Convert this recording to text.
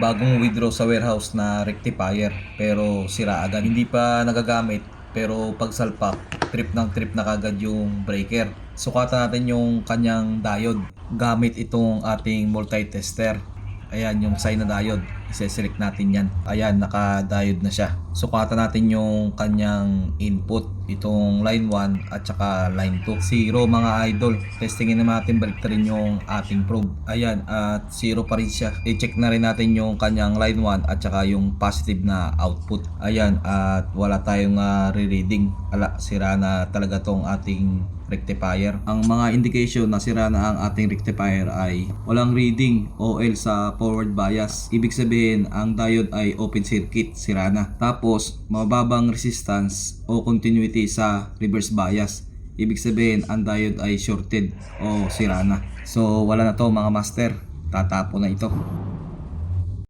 bagong withdraw sa warehouse na rectifier pero sira agad. Hindi pa nagagamit pero pagsalpak, trip na kagad yung breaker. Sukatan natin yung kanyang diode gamit itong ating multi-tester. Ayan yung sign na diode. I-select natin yan. Ayan, naka-diode na siya. Sukatan natin yung kanyang input. Itong line 1 at saka line 2. 0 mga idol. Testingin naman natin, balik rin yung ating probe. Ayan, at 0 pa rin siya. I-check na rin natin yung kanyang line 1 at saka yung positive na output. Ayan, at wala tayong re-reading. Ala, sira na talaga tong ating rectifier. Ang mga indication na sira na ang ating rectifier ay walang reading OL sa forward bias. Ibig sabihin ang diode ay open circuit, sira na. Tapos mababang resistance o continuity sa reverse bias. Ibig sabihin ang diode ay shorted o sira na. So wala na to mga master. Tatapo na ito.